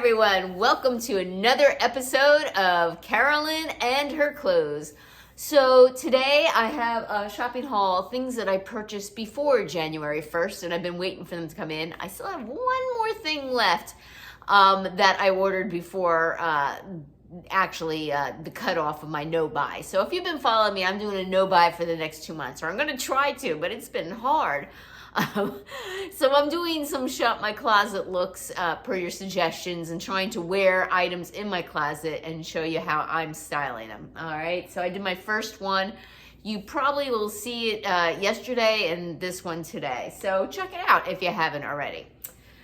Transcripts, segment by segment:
everyone, welcome to another episode of Carolyn and her clothes. So today I have a shopping haul, things that I purchased before January 1st and I've been waiting for them to come in. I still have one more thing left that I ordered before the cutoff of my no buy. So if you've been following me, I'm doing a no buy for the next 2 months, or I'm going to try to, but it's been hard. So I'm doing some shop my closet looks per your suggestions and trying to wear items in my closet and show you how I'm styling them. All right, so I did my first one. You probably will see it yesterday and this one today. So check it out if you haven't already.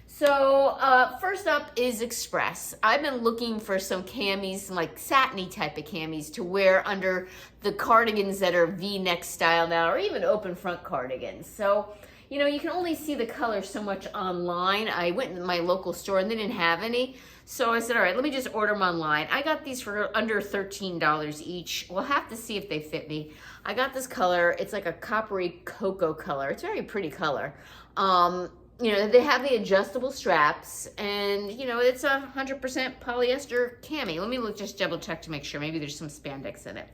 So first up is Express. I've been looking for some camis, some like satiny type of camis to wear under the cardigans that are V-neck style now, or even open front cardigans. So you know, you can only see the color so much online. I went to my local store and they didn't have any. So I said, all right, let me just order them online. I got these for under $13 each. We'll have to see if they fit me. I got this color. It's like a coppery cocoa color. It's a very pretty color. You know, they have the adjustable straps and, you know, it's 100% polyester cami. Let me just double check to make sure. Maybe there's some spandex in it.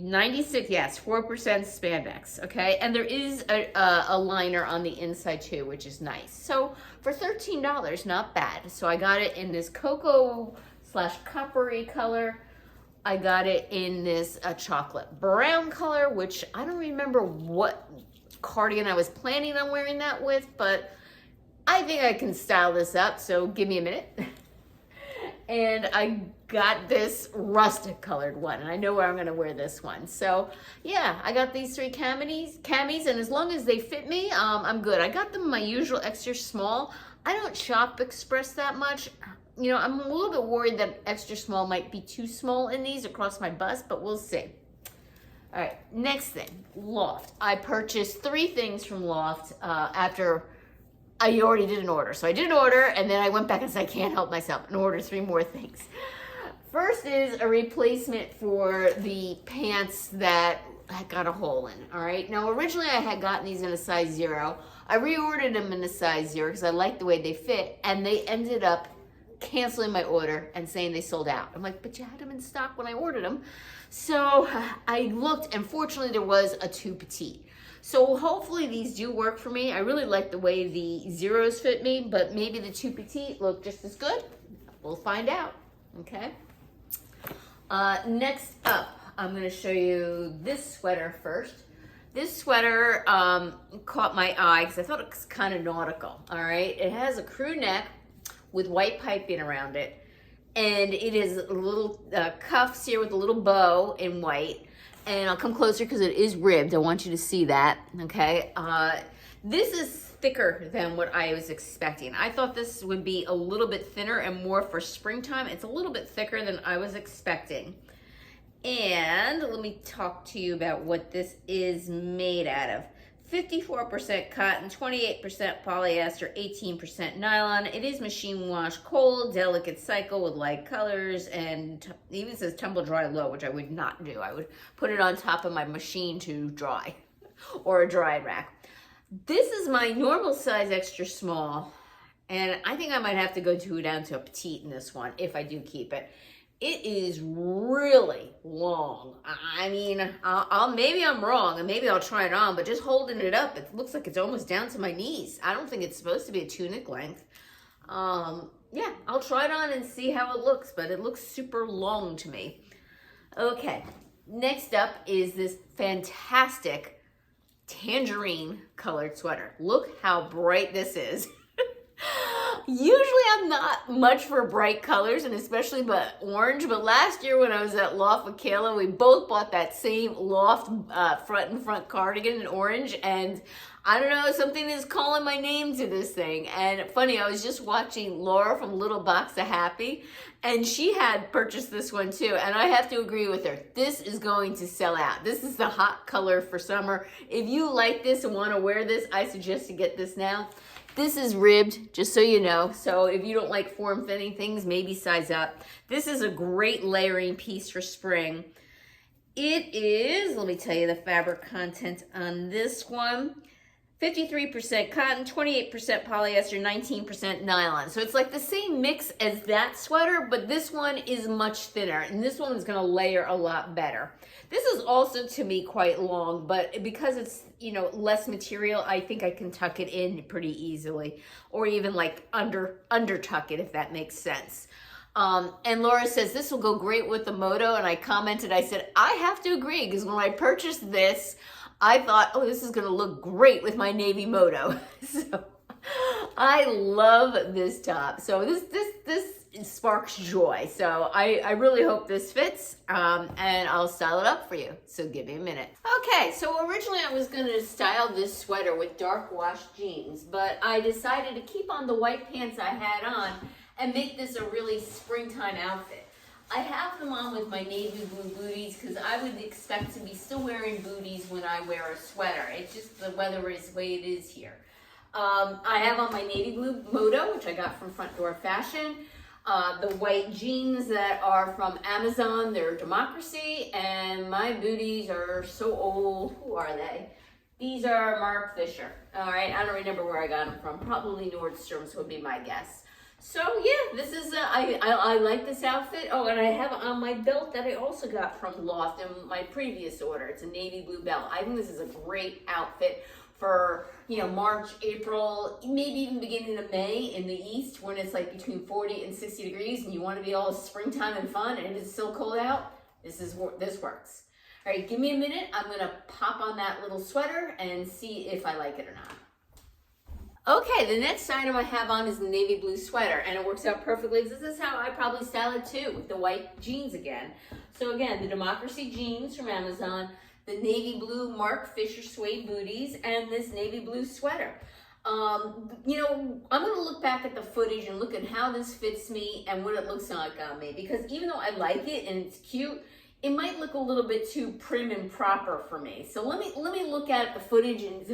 96, yes, 4% spandex, okay? And there is a liner on the inside too, which is nice. So for $13, not bad. So I got it in this cocoa / coppery color. I got it in this chocolate brown color, which I don't remember what cardigan I was planning on wearing that with, but I think I can style this up, so give me a minute. And I got this rustic colored one, and I know where I'm gonna wear this one. So yeah, I got these three camis, and as long as they fit me, I'm good. I got them my usual extra small. I don't shop Express that much. You know, I'm a little bit worried that extra small might be too small in these across my bust, but we'll see. All right, next thing, Loft. I purchased 3 things from Loft after I already did an order. So I did an order and then I went back and said, I can't help myself, and ordered 3 more things. First is a replacement for the pants that I got a hole in, all right? Now, originally I had gotten these in a size 0. I reordered them in a size 0 because I liked the way they fit, and they ended up canceling my order and saying they sold out. I'm like, but you had them in stock when I ordered them. So I looked, and fortunately there was a 2 petite. So hopefully these do work for me. I really like the way the 0s fit me, but maybe the 2 petite look just as good. We'll find out, okay? Next up, I'm gonna show you this sweater first. This sweater caught my eye because I thought it was kind of nautical, all right? It has a crew neck with white piping around it, and it is a little cuffs here with a little bow in white. And I'll come closer because it is ribbed. I want you to see that, okay? This is thicker than what I was expecting. I thought this would be a little bit thinner and more for springtime. It's a little bit thicker than I was expecting. And let me talk to you about what this is made out of. 54% cotton, 28% polyester, 18% nylon. It is machine wash, cold, delicate cycle with light colors, and it even says tumble dry low, which I would not do. I would put it on top of my machine to dry, or a drying rack. This is my normal size extra small, and I think I might have to go down to a petite in this one if I do keep it. It is really long. I mean, maybe I'm wrong, and maybe I'll try it on, but just holding it up, it looks like it's almost down to my knees. I don't think it's supposed to be a tunic length. Yeah, I'll try it on and see how it looks, but it looks super long to me. Okay, next up is this fantastic tangerine colored sweater. Look how bright this is. Usually I'm not much for bright colors, and especially but orange, but last year when I was at Loft with Kayla, we both bought that same Loft front cardigan in orange, and I don't know, something is calling my name to this thing. And funny, I was just watching Laura from Little Box of Happy, and she had purchased this one too, and I have to agree with her. This is going to sell out. This is the hot color for summer. If you like this and want to wear this, I suggest to get this now. This is ribbed, just so you know. So if you don't like form-fitting things, maybe size up. This is a great layering piece for spring. It is, let me tell you the fabric content on this one. 53% cotton, 28% polyester, 19% nylon. So it's like the same mix as that sweater, but this one is much thinner, and this one is gonna layer a lot better. This is also, to me, quite long, but because it's, you know, less material, I think I can tuck it in pretty easily, or even like under tuck it, if that makes sense. And Laura says, this will go great with the moto, and I commented, I said, I have to agree, because when I purchased this, I thought, oh, this is gonna look great with my navy moto. So I love this top. So this sparks joy. So I really hope this fits, and I'll style it up for you. So give me a minute. Okay, so originally I was gonna style this sweater with dark wash jeans, but I decided to keep on the white pants I had on and make this a really springtime outfit. I have them on with my navy blue booties because I would expect to be still wearing booties when I wear a sweater. It's just the weather is the way it is here. I have on my navy blue moto, which I got from Front Door Fashion. The white jeans that are from Amazon, they're Democracy, and my booties are so old. Who are they? These are Mark Fisher. All right, I don't remember where I got them from. Probably Nordstrom's would be my guess. So yeah, this is, I like this outfit. Oh, and I have on my belt that I also got from Loft in my previous order. It's a navy blue belt. I think this is a great outfit for, you know, March, April, maybe even beginning of May in the East when it's like between 40 and 60 degrees and you want to be all springtime and fun and it's still cold out. This works. All right, give me a minute. I'm gonna pop on that little sweater and see if I like it or not. Okay, the next item I have on is the navy blue sweater, and it works out perfectly. This is how I probably style it too, with the white jeans again. So again, the Democracy jeans from Amazon, the navy blue Mark Fisher suede booties, and this navy blue sweater. You know, I'm gonna look back at the footage and look at how this fits me and what it looks like on me, because even though I like it and it's cute, it might look a little bit too prim and proper for me. So let me look at the footage and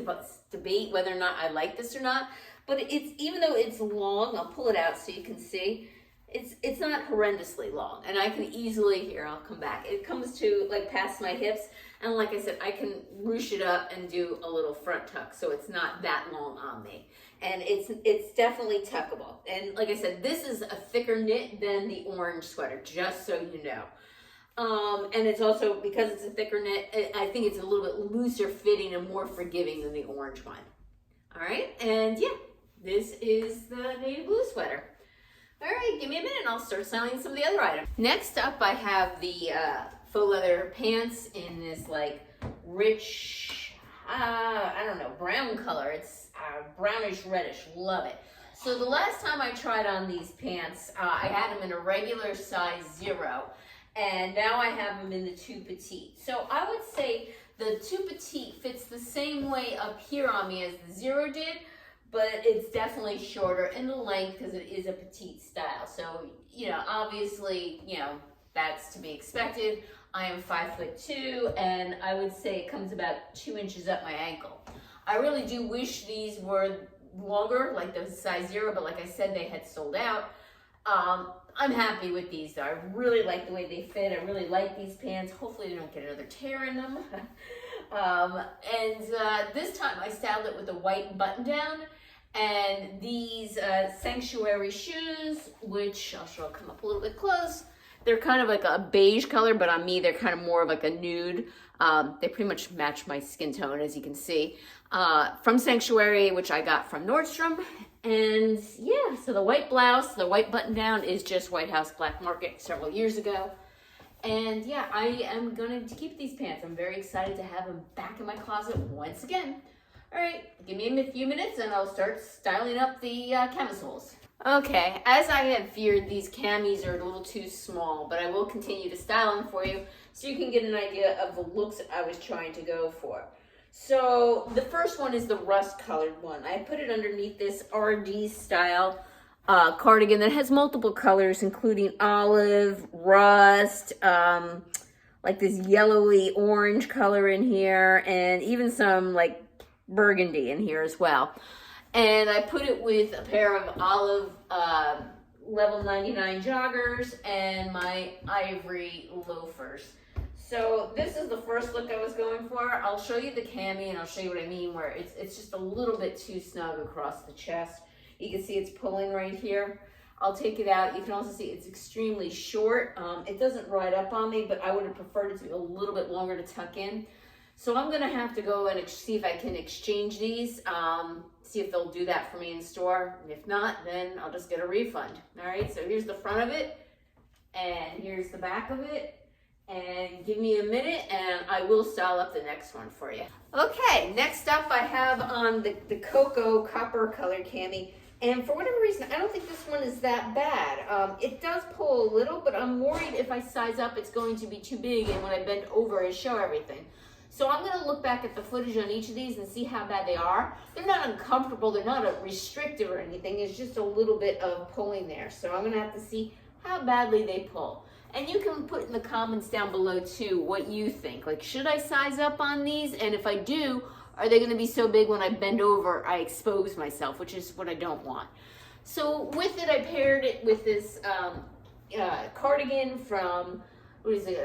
debate whether or not I like this or not. But it's, even though it's long, I'll pull it out so you can see, it's not horrendously long. And I can easily, here, I'll come back. It comes to like past my hips. And like I said, I can ruche it up and do a little front tuck. So it's not that long on me. And it's definitely tuckable. And like I said, this is a thicker knit than the orange sweater, just so you know. And it's also, because it's a thicker knit, I think it's a little bit looser fitting and more forgiving than the orange one. All right, and yeah, this is the navy blue sweater. All right, give me a minute and I'll start styling some of the other items. Next up, I have the faux leather pants in this like rich, I don't know, brown color. It's brownish reddish, love it. So the last time I tried on these pants, I had them in a regular size 0. And now I have them in the 2 petite. So I would say the 2 petite fits the same way up here on me as the 0 did, but it's definitely shorter in the length because it is a petite style. So, you know, obviously, you know, that's to be expected. I am 5'2", and I would say it comes about 2 inches up my ankle. I really do wish these were longer, like the size 0, but like I said, they had sold out. I'm happy with these though. I really like the way they fit. I really like these pants. Hopefully they don't get another tear in them. This time I styled it with a white button down and these Sanctuary shoes, which I'll come up a little bit close. They're kind of like a beige color, but on me they're kind of more of like a nude. They pretty much match my skin tone, as you can see. From Sanctuary, which I got from Nordstrom. And yeah, so the white blouse, the white button down is just White House Black Market several years ago. And yeah, I am going to keep these pants. I'm very excited to have them back in my closet once again. All right, give me a few minutes and I'll start styling up the camisoles. Okay, as I had feared, these camis are a little too small, but I will continue to style them for you so you can get an idea of the looks I was trying to go for. So the first one is the rust colored one. I put it underneath this RD style cardigan that has multiple colors, including olive, rust, like this yellowy orange color in here, and even some like burgundy in here as well. And I put it with a pair of olive level 99 joggers and my ivory loafers. So this is the first look I was going for. I'll show you the cami and I'll show you what I mean, where it's just a little bit too snug across the chest. You can see it's pulling right here. I'll take it out. You can also see it's extremely short. It doesn't ride up on me, but I would have preferred it to be a little bit longer to tuck in. So I'm gonna have to go and see if I can exchange these, see if they'll do that for me in store. If not, then I'll just get a refund. All right, so here's the front of it, and here's the back of it. And give me a minute and I will style up the next one for you. Okay, next up I have on the cocoa copper color cami. And for whatever reason, I don't think this one is that bad. It does pull a little, but I'm worried if I size up, it's going to be too big, and when I bend over, I show everything. So I'm gonna look back at the footage on each of these and see how bad they are. They're not uncomfortable, they're not restrictive or anything, it's just a little bit of pulling there. So I'm gonna have to see how badly they pull. And you can put in the comments down below too what you think. Like, should I size up on these? And if I do, are they gonna be so big when I bend over, I expose myself, which is what I don't want. So with it, I paired it with this cardigan from, what is it?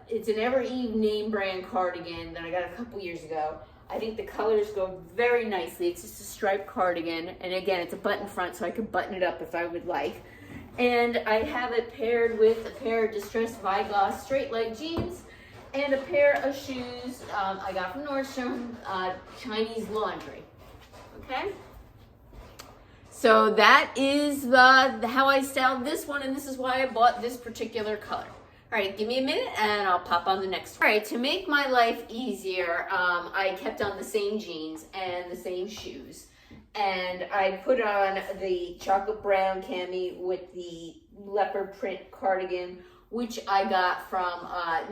It's an Ever Eve name brand cardigan that I got a couple years ago. I think the colors go very nicely. It's just a striped cardigan. And again, it's a button front, so I could button it up if I would like. And I have it paired with a pair of distressed Vigos straight leg jeans and a pair of shoes I got from Nordstrom, Chinese laundry. Okay? So that is how I styled this one, and this is why I bought this particular color. All right, give me a minute and I'll pop on the next one. All right, to make my life easier, I kept on the same jeans and the same shoes. And I put on the chocolate brown cami with the leopard print cardigan, which I got from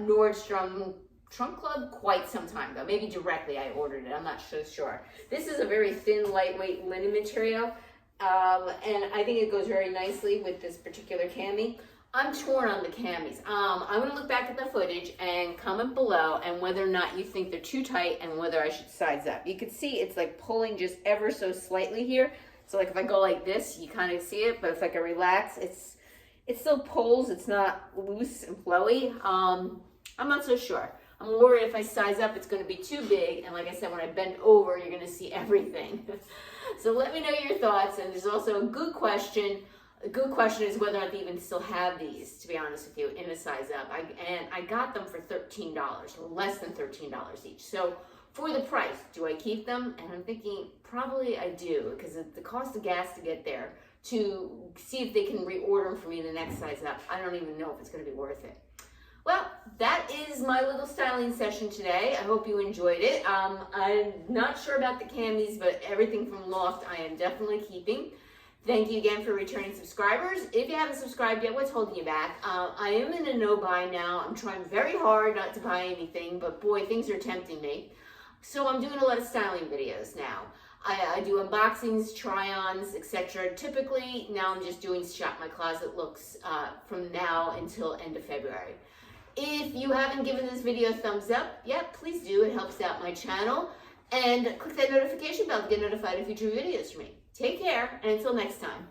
Nordstrom Trunk Club quite some time ago. Maybe directly I ordered it, I'm not so sure. This is a very thin, lightweight linen material, and I think it goes very nicely with this particular cami. I'm torn on the camis. I'm gonna look back at the footage and comment below and whether or not you think they're too tight and whether I should size up. You can see it's like pulling just ever so slightly here. So like if I go like this, you kind of see it, but if like I relax, it still pulls. It's not loose and flowy. I'm not so sure. I'm worried if I size up, it's gonna be too big. And like I said, when I bend over, you're gonna see everything. So let me know your thoughts. And there's also a good question. A good question is whether or not they even still have these, to be honest with you, in a size up. And I got them for $13, less than $13 each. So for the price, do I keep them? And I'm thinking probably I do, because the cost of gas to get there, to see if they can reorder them for me in the next size up, I don't even know if it's going to be worth it. Well, that is my little styling session today. I hope you enjoyed it. I'm not sure about the camis, but everything from Loft I am definitely keeping. Thank you again for returning subscribers. If you haven't subscribed yet, what's holding you back? I am in a no-buy now. I'm trying very hard not to buy anything, but boy, things are tempting me. So I'm doing a lot of styling videos now. I do unboxings, try-ons, etc. Typically, now I'm just doing shop my closet looks from now until end of February. If you haven't given this video a thumbs up yet, please do. It helps out my channel. And click that notification bell to get notified of future videos from me. Take care, and until next time.